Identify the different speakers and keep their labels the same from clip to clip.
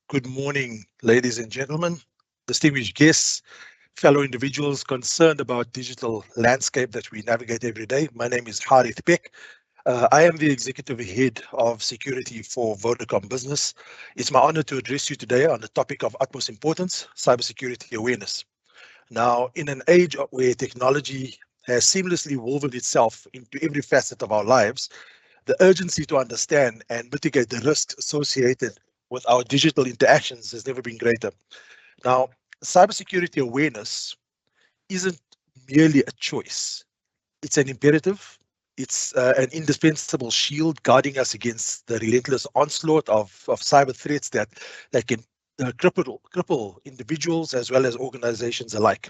Speaker 1: Good morning, ladies and gentlemen, distinguished guests, fellow individuals concerned about digital landscape that we navigate every day. My name is Garith Peck. I am the executive head of security for Vodacom Business. It's my honor to address you today on the topic of utmost importance, cybersecurity awareness. Now, in an age where technology has seamlessly woven itself into every facet of our lives, the urgency to understand and mitigate the risks associated with our digital interactions has never been greater. Now, cybersecurity awareness isn't merely a choice, it's an imperative. It's an indispensable shield guarding us against the relentless onslaught of cyber threats that can cripple individuals as well as organizations alike.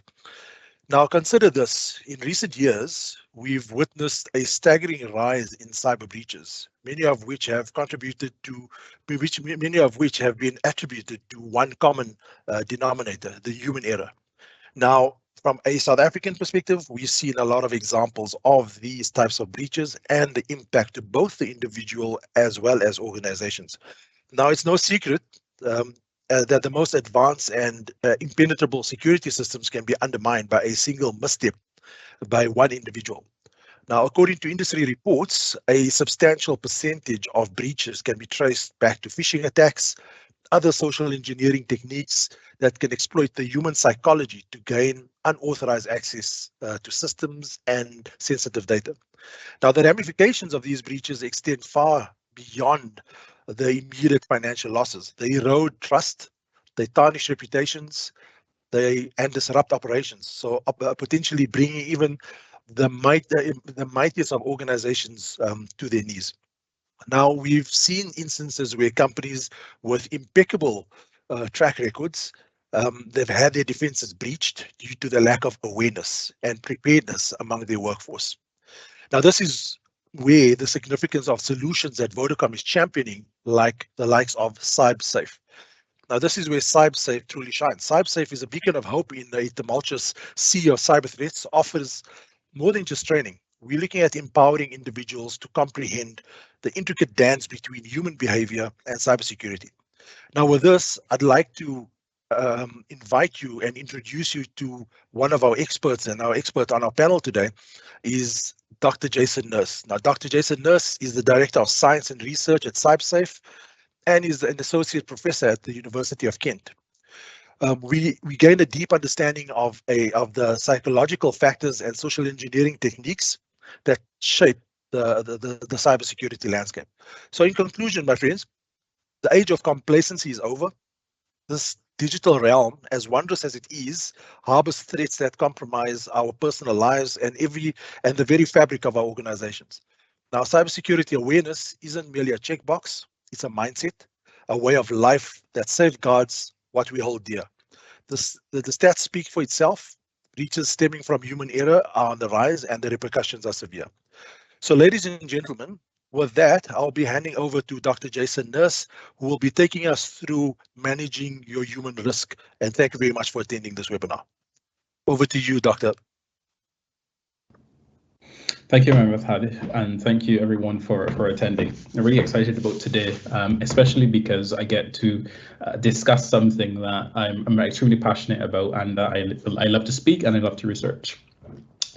Speaker 1: Now, consider this. In recent years, we've witnessed a staggering rise in cyber breaches, many of which have been attributed to one common denominator, the human error. Now, from a South African perspective, we've seen a lot of examples of these types of breaches and the impact to both the individual as well as organizations. Now, it's no secret that the most advanced and impenetrable security systems can be undermined by a single misstep by one individual. Now, according to industry reports, a substantial percentage of breaches can be traced back to phishing attacks, other social engineering techniques that can exploit the human psychology to gain unauthorized access to systems and sensitive data. Now, the ramifications of these breaches extend far beyond the immediate financial losses. They erode trust, they tarnish reputations, and disrupt operations. So potentially bringing even the mightiest of organizations to their knees. Now, we've seen instances where companies with impeccable track records, they've had their defenses breached due to the lack of awareness and preparedness among their workforce. Now, this is where the significance of solutions that Vodacom is championing, like the likes of CybSafe. Now, this is where CybSafe truly shines. CybSafe is a beacon of hope in a tumultuous sea of cyber threats, offers more than just training. We're looking at empowering individuals to comprehend the intricate dance between human behavior and cybersecurity. Now, with this, I'd like to invite you and introduce you to one of our experts, and our expert on our panel today is Dr. Jason Nurse. Now, Dr. Jason Nurse is the Director of Science and Research at CybSafe and is an Associate Professor at the University of Kent. We gain a deep understanding of the psychological factors and social engineering techniques that shape the cybersecurity landscape. So in conclusion, my friends, the age of complacency is over. This digital realm, as wondrous as it is, harbors threats that compromise our personal lives and the very fabric of our organizations. Now, cybersecurity awareness isn't merely a checkbox, it's a mindset, a way of life that safeguards what we hold dear. The stats speak for itself. Breaches stemming from human error are on the rise and the repercussions are severe. So, ladies and gentlemen, with that, I'll be handing over to Dr. Jason Nurse, who will be taking us through managing your human risk. And thank you very much for attending this webinar. Over to you, Doctor.
Speaker 2: Thank you very much, Hadi, and thank you everyone for attending. I'm really excited about today, especially because I get to discuss something that I'm extremely passionate about and that I love to speak and I love to research.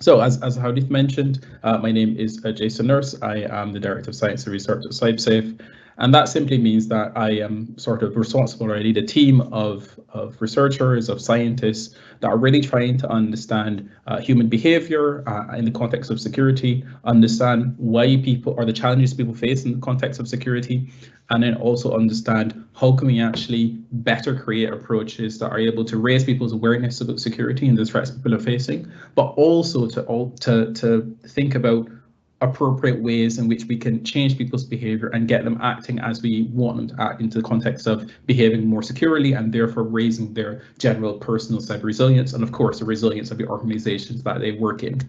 Speaker 2: So as Hadith mentioned, my name is Jason Nurse. I am the Director of Science and Research at CybSafe. And that simply means that I am sort of responsible, or I lead a team of researchers, of scientists that are really trying to understand human behavior in the context of security, understand why people or the challenges people face in the context of security, and then also understand how can we actually better create approaches that are able to raise people's awareness about security and the threats people are facing, but also to think about appropriate ways in which we can change people's behavior and get them acting as we want them to act into the context of behaving more securely and therefore raising their general personal cyber resilience and of course the resilience of the organizations that they work in.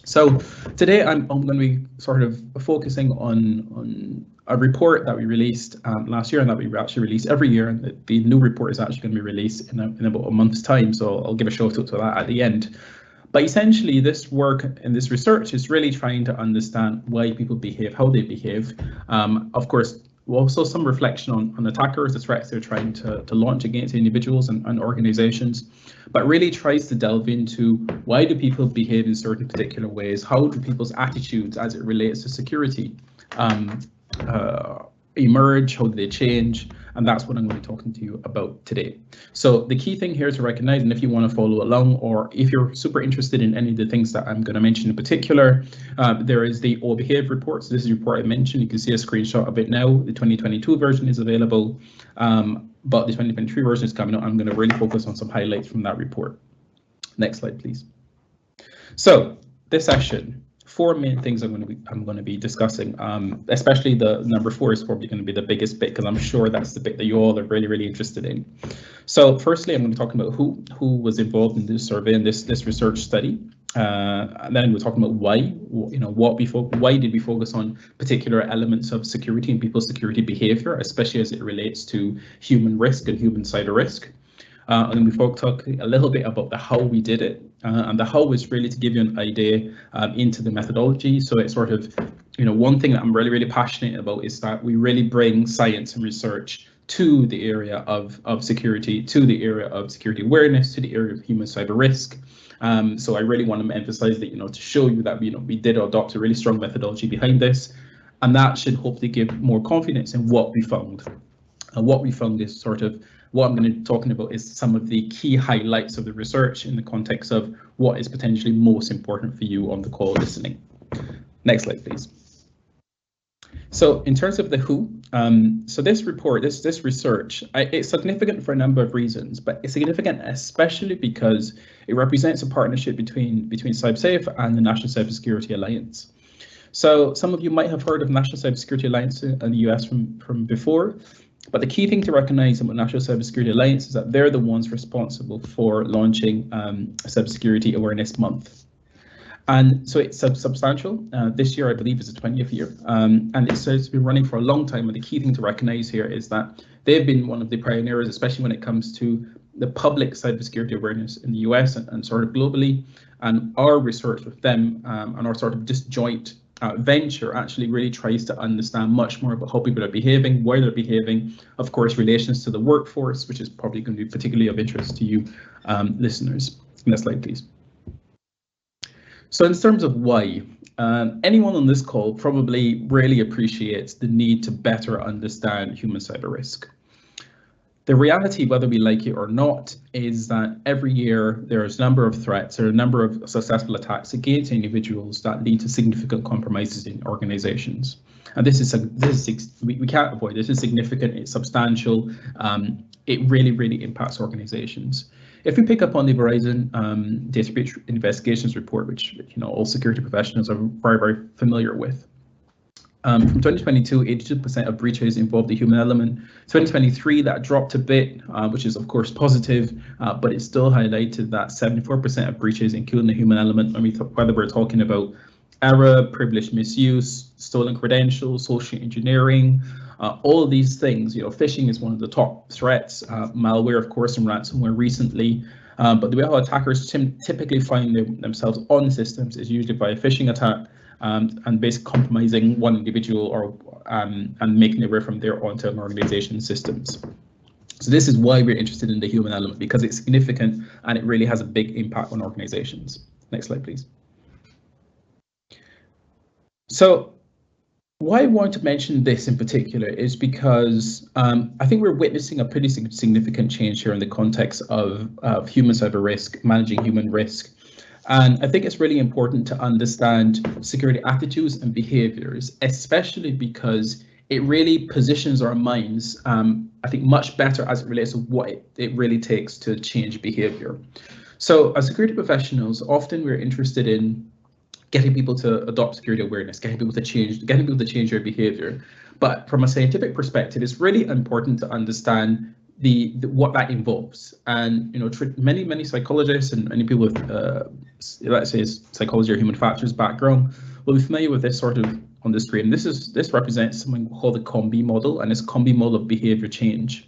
Speaker 2: So today I'm going to be sort of focusing on a report that we released last year and that we actually release every year, and the new report is actually going to be released in about a month's time, so I'll give a shout out to that at the end. But essentially, this work and this research is really trying to understand why people behave, how they behave. Of course, Also some reflection on attackers, the threats they're trying to launch against individuals and organizations, but really tries to delve into why do people behave in certain particular ways, how do people's attitudes as it relates to security emerge, how do they change, and that's what I'm going to be talking to you about today. So the key thing here to recognize, and if you want to follow along, or if you're super interested in any of the things that I'm going to mention in particular, there is the All Behave report. So this is the report I mentioned. You can see a screenshot of it now. The 2022 version is available, but the 2023 version is coming out. I'm going to really focus on some highlights from that report. Next slide, please. So this session, 4 main things I'm going to be discussing. Especially the number 4 is probably going to be the biggest bit, because I'm sure that's the bit that you all are really interested in. So firstly, I'm going to be talking about who was involved in this survey and this research study. And then we're talking about why, why did we focus on particular elements of security and people's security behavior, especially as it relates to human risk and human cyber risk. And then we talk a little bit about the how we did it, and the how is really to give you an idea into the methodology. So it's sort of, one thing that I'm really passionate about is that we really bring science and research to the area of security, to the area of security awareness, to the area of human cyber risk. So I really want to emphasize that, to show you that we did adopt a really strong methodology behind this, and that should hopefully give more confidence in what we found. And what we found is sort of what I'm going to be talking about is some of the key highlights of the research in the context of what is potentially most important for you on the call listening. Next slide, please. So in terms of the who, so this report, this research, it's significant for a number of reasons, but it's significant especially because it represents a partnership between CybSafe and the National Cybersecurity Alliance. So some of you might have heard of National Cybersecurity Alliance in the US from before. But the key thing to recognize about National Cybersecurity Alliance is that they're the ones responsible for launching Cybersecurity Awareness Month. And so it's substantial. This year, I believe, is the 20th year. And it's been running for a long time. And the key thing to recognize here is that they've been one of the pioneers, especially when it comes to the public cybersecurity awareness in the US and sort of globally. And our research with them and our sort of disjoint venture actually really tries to understand much more about how people are behaving, why they're behaving, of course, relations to the workforce, which is probably going to be particularly of interest to you listeners. Next slide, please. So in terms of why, anyone on this call probably really appreciates the need to better understand human cyber risk. The reality, whether we like it or not, is that every year there's a number of threats or a number of successful attacks against individuals that lead to significant compromises in organizations. And this is we can't avoid this. It's significant, it's substantial. It really impacts organizations. If we pick up on the Verizon Data Breach Investigations Report, which all security professionals are very familiar with. From 2022, 82% of breaches involved the human element. 2023, that dropped a bit, which is of course positive, but it still highlighted that 74% of breaches including the human element, whether we're talking about error, privilege misuse, stolen credentials, social engineering, all of these things. Phishing is one of the top threats, malware, of course, and ransomware recently. But the way how attackers typically find themselves on systems is usually by a phishing attack. And basically compromising one individual or and making their way from there onto an organization's systems. So this is why we're interested in the human element, because it's significant and it really has a big impact on organizations. Next slide, please. So why I want to mention this in particular is because I think we're witnessing a pretty significant change here in the context of human cyber risk, managing human risk. And I think it's really important to understand security attitudes and behaviors, especially because it really positions our minds, I think, much better as it relates to what it really takes to change behavior. So as security professionals, often we're interested in getting people to adopt security awareness, getting people to change their behavior. But from a scientific perspective, it's really important to understand what that involves. And many psychologists and many people with let's say psychology or human factors background will be familiar with this sort of on the screen. This represents something called the COMBI model, and it's COMBI model of behavior change.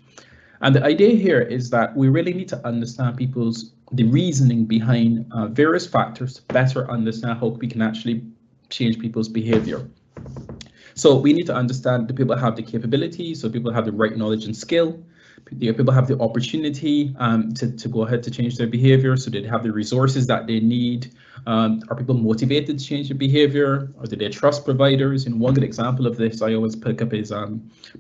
Speaker 2: And the idea here is that we really need to understand the reasoning behind various factors to better understand how we can actually change people's behavior. So we need to understand, do people have the capability? So people have the right knowledge and skill? Do people have the opportunity to go ahead to change their behavior? So do they have the resources that they need? Are people motivated to change their behavior? Or do they trust providers? And one good example of this I always pick up is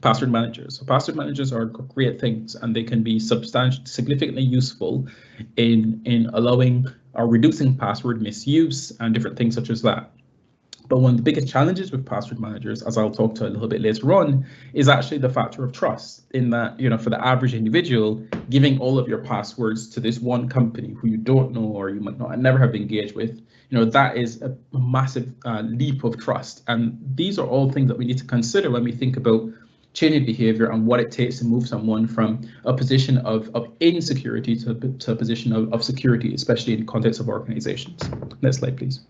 Speaker 2: password managers. So password managers are great things, and they can be significantly useful in allowing or reducing password misuse and different things such as that. But one of the biggest challenges with password managers, as I'll talk to a little bit later on, is actually the factor of trust, in that, for the average individual, giving all of your passwords to this one company who you don't know or you might not never have engaged with, that is a massive leap of trust. And these are all things that we need to consider when we think about changing behavior and what it takes to move someone from a position of insecurity to a position of security, especially in the context of organizations. Next slide, please.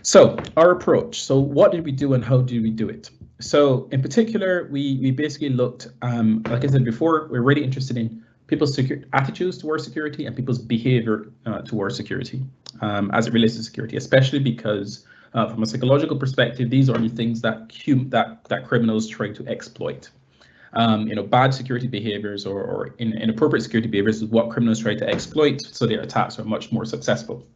Speaker 2: So our approach. So what did we do and how did we do it? So in particular, we basically looked, like I said before, we're really interested in people's attitudes towards security and people's behavior towards security as it relates to security, especially because from a psychological perspective, these are the things that criminals try to exploit. Bad security behaviors or inappropriate security behaviors is what criminals try to exploit, so their attacks are much more successful.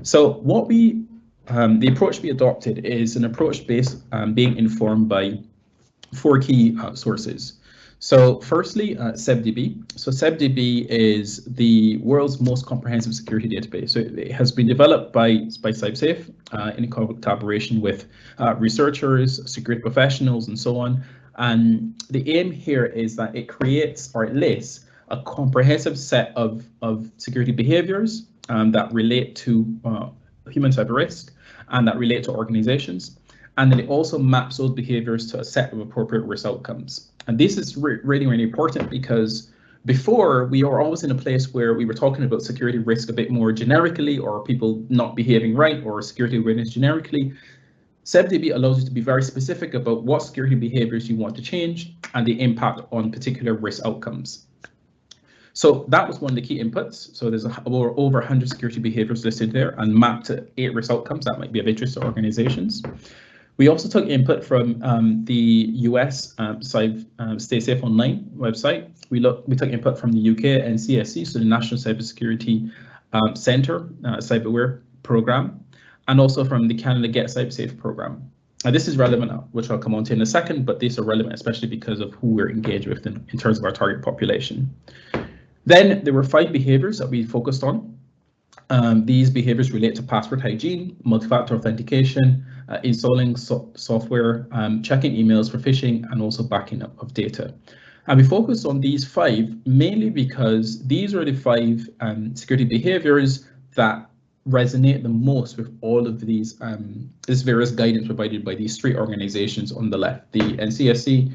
Speaker 2: So what the approach we adopted is an approach based being informed by 4 key sources. So firstly, CybDB. So CybDB is the world's most comprehensive security database. So it has been developed by CybSafe in collaboration with researchers, security professionals, and so on. And the aim here is that it creates or it lists a comprehensive set of security behaviors that relate to human cyber risk and that relate to organizations. And then it also maps those behaviors to a set of appropriate risk outcomes. And this is really, really important, because before we were always in a place where we were talking about security risk a bit more generically, or people not behaving right, or security awareness generically. CybDB allows you to be very specific about what security behaviors you want to change and the impact on particular risk outcomes. So that was one of the key inputs. So there's over 100 security behaviors listed there and mapped to 8 risk outcomes that might be of interest to organizations. We also took input from the US Stay Safe Online website. We took input from the UK NCSC, so the National Cybersecurity Centre Cyberware Programme, and also from the Canada Get CybSafe program. Now, this is relevant, which I'll come on to in a second, but these are relevant especially because of who we're engaged with in terms of our target population. Then there were 5 behaviors that we focused on. These behaviors relate to password hygiene, multi-factor authentication, installing software, checking emails for phishing, and also backing up of data. And we focused on these 5 mainly because these are the 5 security behaviors that resonate the most with all of these this various guidance provided by these 3 organizations on the left: the NCSC,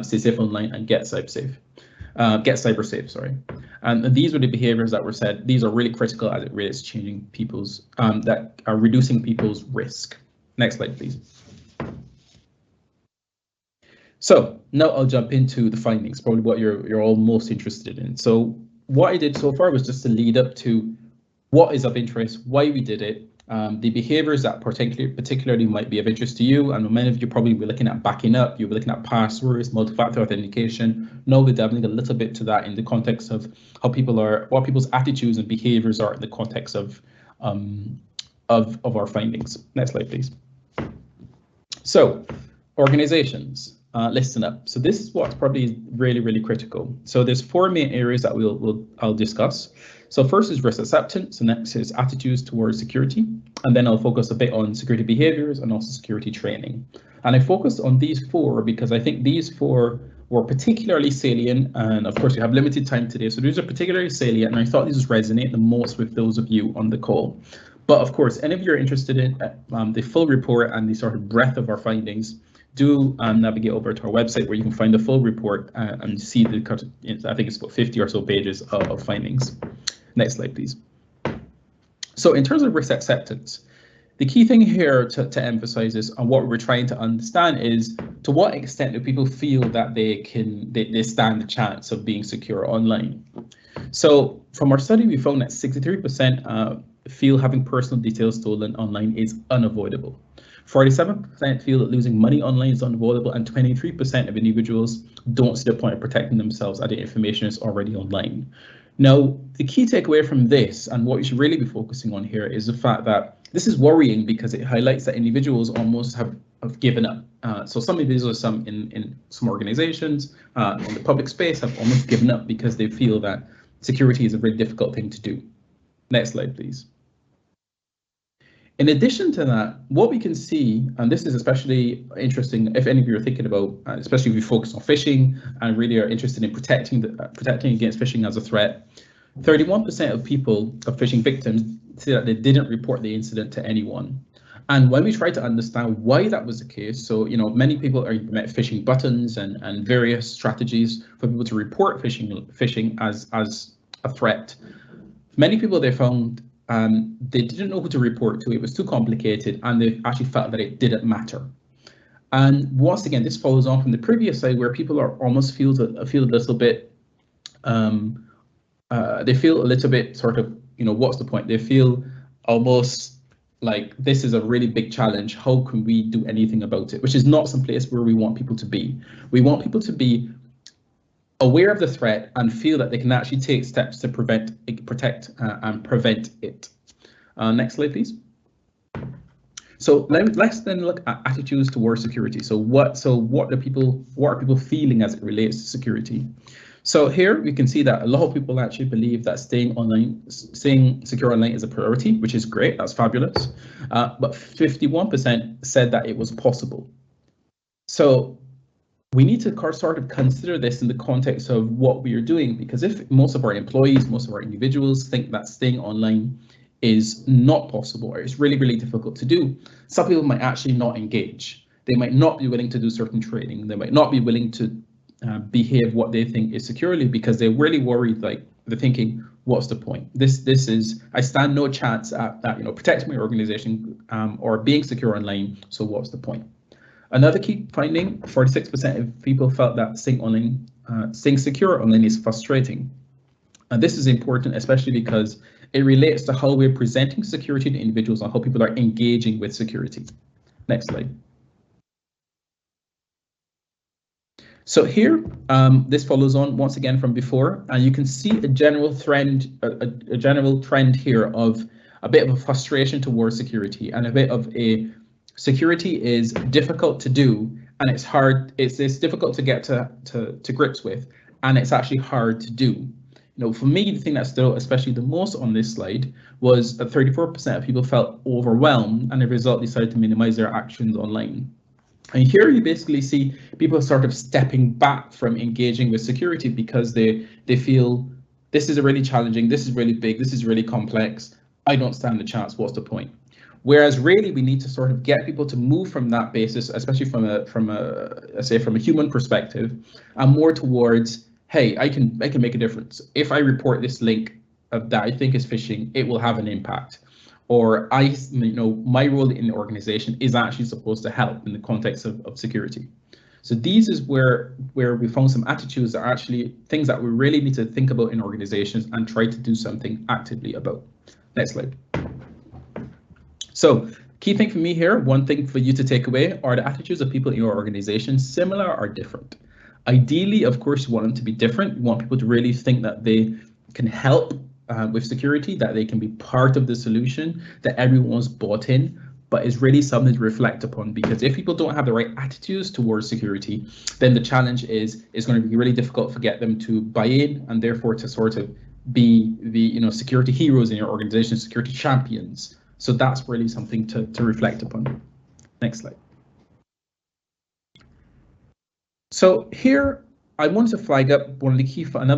Speaker 2: Stay Safe Online, and Get CyberSafe, sorry. And these were the behaviors that were said, these are really critical as it relates to changing people's, that are reducing people's risk. Next slide, please. So now I'll jump into the findings, probably what you're all most interested in. So what I did so far was just to lead up to what is of interest, why we did it, the behaviors that particularly might be of interest to you, and many of you probably be looking at backing up, you'll be looking at passwords, multi-factor authentication. Now we're delving a little bit to that in the context of how people are, what people's attitudes and behaviors are in the context of our findings. Next slide, please. So organizations, listen up. So this is what's probably really, really critical. So there's 4 main areas that I'll discuss. So first is risk acceptance, and next is attitudes towards security. And then I'll focus a bit on security behaviors and also security training. And I focused on these 4 because I think these 4 were particularly salient. And of course, we have limited time today, so these are particularly salient. And I thought these resonate the most with those of you on the call. But of course, any of you are interested in the full report and the sort of breadth of our findings, do navigate over to our website where you can find the full report and see the, I think it's about 50 or so pages of findings. Next slide, please. So in terms of risk acceptance, the key thing here to emphasize is, and what we're trying to understand is, to what extent do people feel that they stand a chance of being secure online? So from our study, we found that 63% feel having personal details stolen online is unavoidable. 47% feel that losing money online is unavoidable, and 23% of individuals don't see the point of protecting themselves as the information is already online. Now, the key takeaway from this, and what you should really be focusing on here, is the fact that this is worrying because it highlights that individuals almost have given up. So some individuals, some in some organizations, in the public space, have almost given up because they feel that security is a very difficult thing to do. Next slide, please. In addition to that, what we can see, and this is especially interesting if any of you are thinking about, especially if you focus on phishing and really are interested in protecting against phishing as a threat, 31% of people, of phishing victims, say that they didn't report the incident to anyone. And when we try to understand why that was the case, so many people are implementing phishing buttons and various strategies for people to report phishing as a threat. Many people, they found they didn't know who to report to. It was too complicated, and they actually felt that it didn't matter. And once again, this follows on from the previous slide where people are almost feel a little bit they feel a little bit sort of, what's the point? They feel almost like this is a really big challenge. How can we do anything about it? Which is not some place where we want people to be. We want people to be aware of the threat and feel that they can actually take steps to protect and prevent it. Next slide, please. So let's then look at attitudes towards security. So what are people feeling as it relates to security? So here we can see that a lot of people actually believe that staying secure online is a priority, which is great. That's fabulous. But 51% said that it was possible. So we need to sort of consider this in the context of what we are doing, because if most of our employees, most of our individuals think that staying online is not possible or it's really, really difficult to do, some people might actually not engage. They might not be willing to do certain training. They might not be willing to behave what they think is securely because they're really worried, like they're thinking, what's the point? This is, I stand no chance at that, protecting my organization or being secure online. So what's the point? Another key finding, 46% of people felt that staying secure online is frustrating. And this is important, especially because it relates to how we're presenting security to individuals and how people are engaging with security. Next slide. So here, this follows on once again from before, and you can see a general trend, a general trend here of a bit of a frustration towards security and a bit of a security is difficult to do, and it's hard. It's difficult to get to grips with, and it's actually hard to do. For me, the thing that stood out especially the most on this slide was that 34% of people felt overwhelmed, and as a result decided to minimize their actions online. And here you basically see people sort of stepping back from engaging with security because they feel this is really challenging, this is really big, this is really complex, I don't stand a chance, what's the point? Whereas really we need to sort of get people to move from that basis, especially from a human perspective, and more towards, hey, I can make a difference. If I report this link that I think is phishing, it will have an impact. Or my role in the organization is actually supposed to help in the context of security. So these is where we found some attitudes that are actually things that we really need to think about in organizations and try to do something actively about. Next slide. So key thing for me here, one thing for you to take away are the attitudes of people in your organization, similar or different. Ideally, of course, you want them to be different. You want people to really think that they can help with security, that they can be part of the solution, that everyone's bought in, but it's really something to reflect upon, because if people don't have the right attitudes towards security, then the challenge is it's going to be really difficult to get them to buy in, and therefore to sort of be the security heroes in your organization, security champions. So that's really something to reflect upon. Next slide. So here, I wanted to flag up another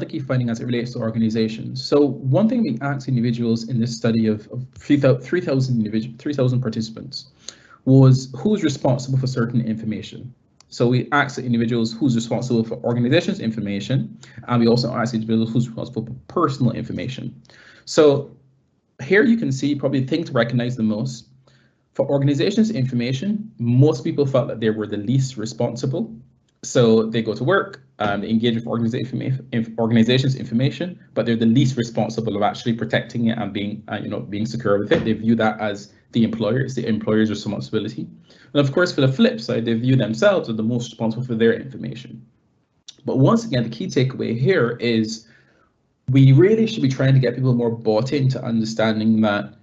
Speaker 2: key finding as it relates to organizations. So one thing we asked individuals in this study of 3,000 participants was who's responsible for certain information. So we asked the individuals who's responsible for organizations' information, and we also asked individuals who's responsible for personal information. So here you can see probably the thing to recognize the most. For organizations' information, most people felt that they were the least responsible. So they go to work, they engage with organizations' information, but they're the least responsible of actually protecting it and being secure with it. They view that as the employer. It's the employer's responsibility. And of course, for the flip side, they view themselves as the most responsible for their information. But once again, the key takeaway here is we really should be trying to get people more bought into understanding that,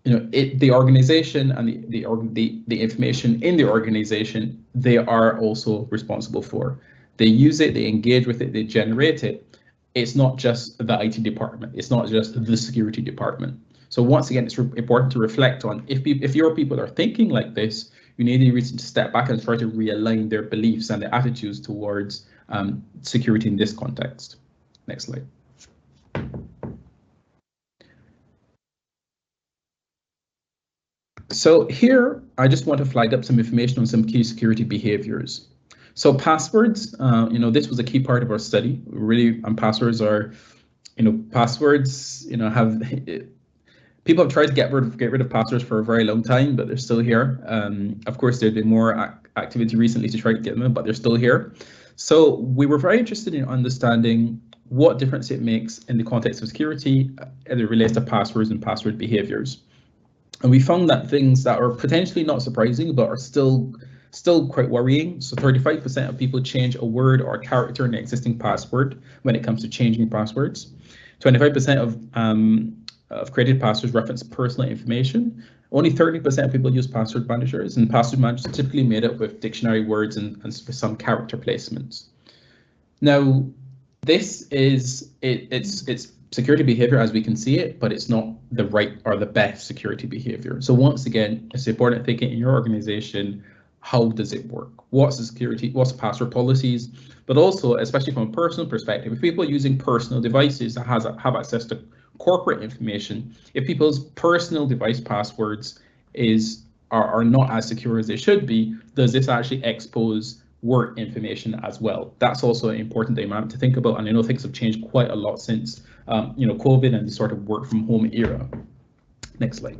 Speaker 2: the organization and the information in the organization, they are also responsible for. They use it, they engage with it, they generate it. It's not just the IT department. It's not just the security department. So once again, it's important to reflect on if your people are thinking like this, you need a reason to step back and try to realign their beliefs and their attitudes towards security in this context. Next slide. So here, I just want to flag up some information on some key security behaviors. So passwords, this was a key part of our study. Really, and passwords are, have people have tried to get rid of passwords for a very long time, but they're still here. Of course, there's been more activity recently to try to get them, but they're still here. So we were very interested in understanding what difference it makes in the context of security as it relates to passwords and password behaviors. And we found that things that are potentially not surprising, but are still quite worrying. So 35% of people change a word or a character in an existing password when it comes to changing passwords. 25% of created passwords reference personal information. Only 30% of people use password managers, and password managers are typically made up with dictionary words and some character placements. Now, this is it's security behavior as we can see it, but it's not the right or the best security behavior. So once again, it's important thinking in your organization, how does it work? What's the security, what's the password policies? But also, especially from a personal perspective, if people are using personal devices that have access to corporate information, if people's personal device passwords are not as secure as they should be, does this actually expose work information as well? That's also an important dynamic to think about, and I know things have changed quite a lot since COVID and the sort of work from home era. Next slide.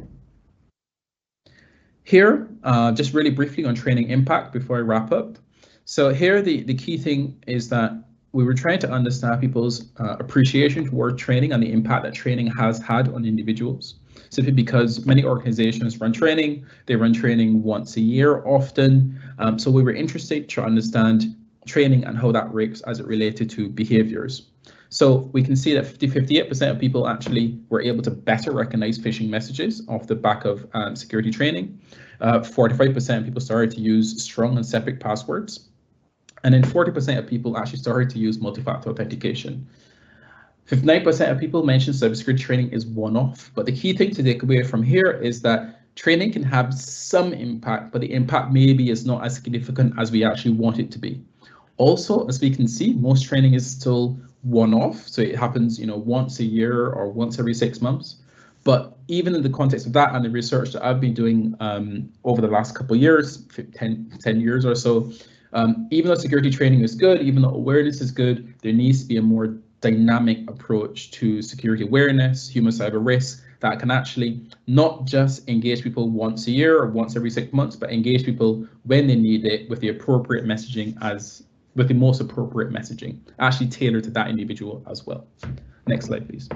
Speaker 2: Here, just really briefly on training impact before I wrap up. So here, the key thing is that we were trying to understand people's appreciation toward training and the impact that training has had on individuals. Simply because many organizations run training, they run training once a year often. So we were interested to understand training and how that rates as it related to behaviors. So we can see that 58% of people actually were able to better recognize phishing messages off the back of security training. 45% of people started to use strong and separate passwords. And then 40% of people actually started to use multi-factor authentication. 59% of people mentioned cybersecurity training is one-off, but the key thing to take away from here is that training can have some impact, but the impact maybe is not as significant as we actually want it to be. Also, as we can see, most training is still one-off, so it happens, once a year or once every 6 months. But even in the context of that and the research that I've been doing over the last couple of years, 10 years or so, even though security training is good, even though awareness is good, there needs to be a more dynamic approach to security awareness, human cyber risk, that can actually not just engage people once a year or once every 6 months, but engage people when they need it with the appropriate messaging with the most appropriate messaging, actually tailored to that individual as well. Next slide, please.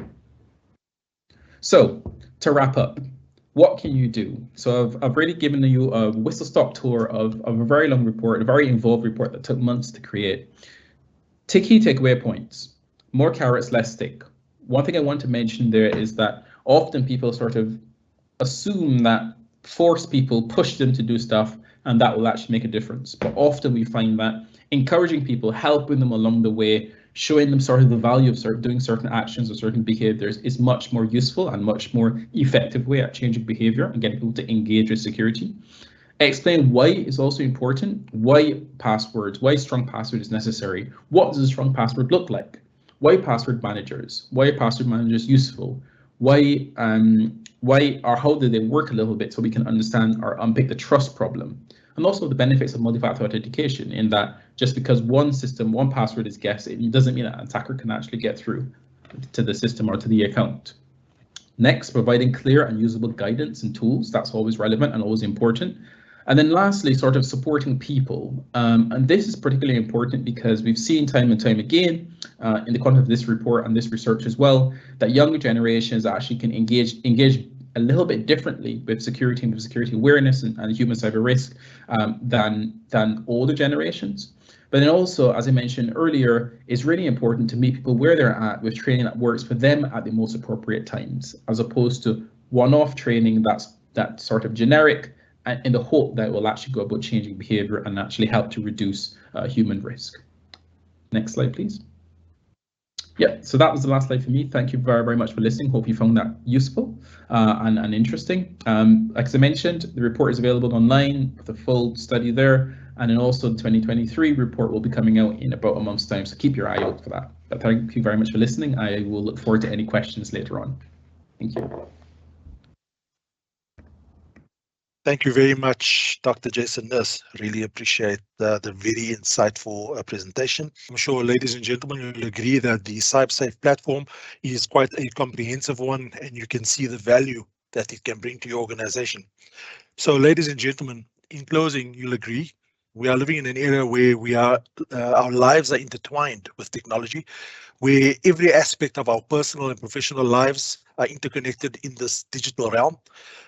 Speaker 2: So to wrap up, what can you do? So I've really given you a whistle-stop tour of a very long report, a very involved report that took months to create. Key takeaway points. More carrots, less stick. One thing I want to mention there is that often people sort of assume that force people, push them to do stuff, and that will actually make a difference. But often we find that encouraging people, helping them along the way, showing them sort of the value of doing certain actions or certain behaviors is much more useful and much more effective way at changing behavior and getting people to engage with security. Explain why is also important, why passwords, why strong password is necessary, what does a strong password look like, why password managers, why are password managers useful, why or how do they work a little bit so we can understand or unpick the trust problem. And also the benefits of multi-factor authentication in that just because one system, one password is guessed, it doesn't mean that an attacker can actually get through to the system or to the account. Next, providing clear and usable guidance and tools. That's always relevant and always important. And then lastly, sort of supporting people. And this is particularly important because we've seen time and time again in the context of this report and this research as well, that younger generations actually can engage a little bit differently with security and with security awareness and human cyber risk than older generations. But then also, as I mentioned earlier, it's really important to meet people where they're at with training that works for them at the most appropriate times, as opposed to one-off training that's sort of generic and in the hope that it will actually go about changing behavior and actually help to reduce human risk. Next slide, please. Yeah, so that was the last slide for me. Thank you very, very much for listening. Hope you found that useful and interesting. Like as I mentioned, the report is available online with a full study there. And then also the 2023 report will be coming out in about a month's time, so keep your eye out for that. But thank you very much for listening. I will look forward to any questions later on. Thank you.
Speaker 1: Thank you very much, Dr. Jason Nurse. Really appreciate the very insightful presentation. I'm sure, ladies and gentlemen, you'll agree that the CybSafe platform is quite a comprehensive one, and you can see the value that it can bring to your organization. So, ladies and gentlemen, in closing, you'll agree we are living in an era where our lives are intertwined with technology, where every aspect of our personal and professional lives are interconnected in this digital realm.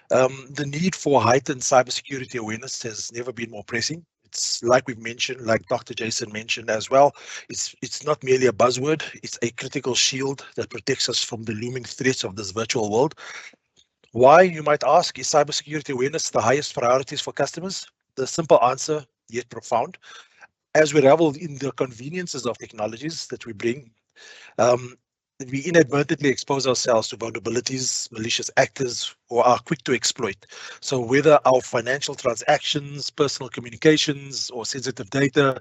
Speaker 1: The need for heightened cybersecurity awareness has never been more pressing. It's like we've mentioned, like Dr. Jason mentioned as well, it's not merely a buzzword, it's a critical shield that protects us from the looming threats of this virtual world. Why, you might ask, is cybersecurity awareness the highest priorities for customers? The simple answer, yet profound. As we revel in the conveniences of technologies that we bring, we inadvertently expose ourselves to vulnerabilities, malicious actors, or are quick to exploit. So whether our financial transactions, personal communications, or sensitive data,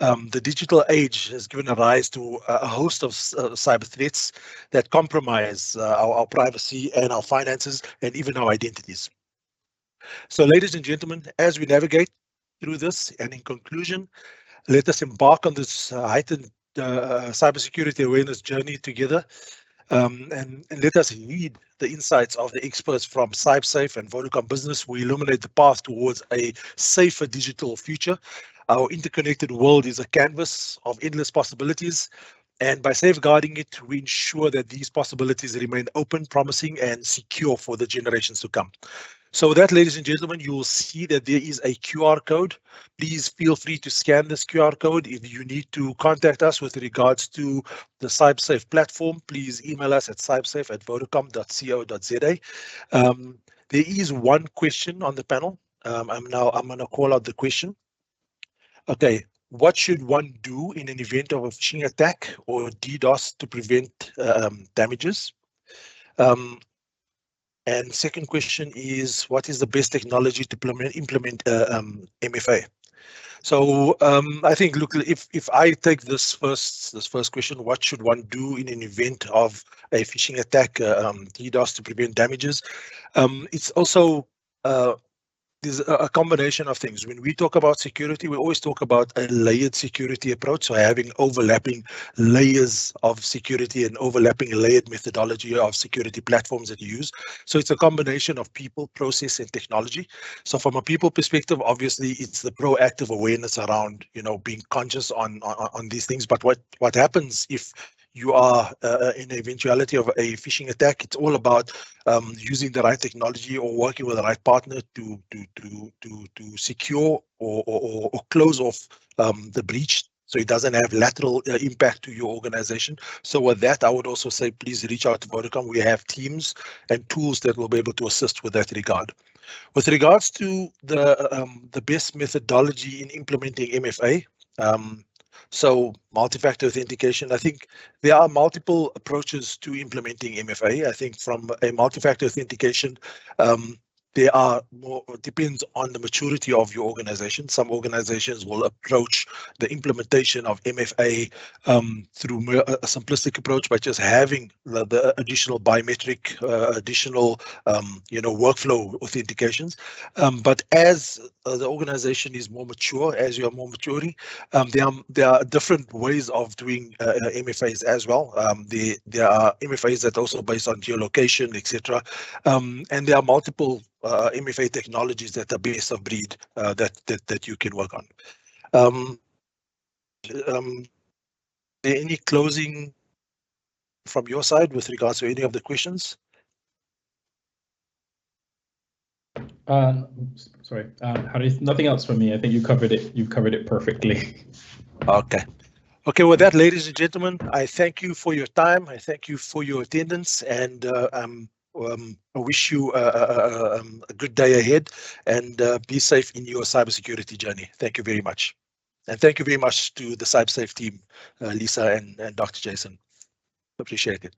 Speaker 1: the digital age has given a rise to a host of cyber threats that compromise our privacy and our finances and even our identities. So ladies and gentlemen, as we navigate through this, and in conclusion, let us embark on this heightened cybersecurity awareness journey together, and let us heed the insights of the experts from CybSafe and Vodacom Business who illuminate the path towards a safer digital future. Our interconnected world is a canvas of endless possibilities, and by safeguarding it, we ensure that these possibilities remain open, promising, and secure for the generations to come. So with that, ladies and gentlemen, you will see that there is a QR code. Please feel free to scan this QR code. If you need to contact us with regards to the CybSafe platform, please email us at cybsafe@vodacom.co.za. There is one question on the panel. I'm going to call out the question. Okay, what should one do in an event of a phishing attack or DDoS to prevent damages? And second question is, what is the best technology to implement MFA? So I think, look, if I take this first question, what should one do in an event of a phishing attack, DDoS to prevent damages? It's also there's a combination of things. When we talk about security, we always talk about a layered security approach. So having overlapping layers of security and overlapping layered methodology of security platforms that you use. So it's a combination of people, process, and technology. So from a people perspective, obviously, it's the proactive awareness around, being conscious on these things. But what happens if you are in the eventuality of a phishing attack? It's all about using the right technology or working with the right partner to secure or close off the breach, so it doesn't have lateral impact to your organization. So with that, I would also say, please reach out to Vodacom. We have teams and tools that will be able to assist with that regard. With regards to the best methodology in implementing MFA, so multi-factor authentication, I think there are multiple approaches to implementing MFA. I think from a multi-factor authentication, there are more, depends on the maturity of your organization. Some organizations will approach the implementation of MFA through a simplistic approach by just having the additional biometric, additional workflow authentications. But as the organization is more mature, as you are more maturing, there are different ways of doing MFAs as well. There are MFAs that are also based on geolocation, etc. And there are multiple MFA technologies that are best of breed that you can work on. Any closing from your side with regards to any of the questions?
Speaker 2: Sorry, Harry, nothing else from me. I think you covered it. You covered it perfectly.
Speaker 1: Okay. Okay, with that, ladies and gentlemen, I thank you for your time. I thank you for your attendance, and I wish you a good day ahead, and be safe in your cybersecurity journey. Thank you very much. And thank you very much to the CybSafe team, Lisa and Dr. Jason. Appreciate it.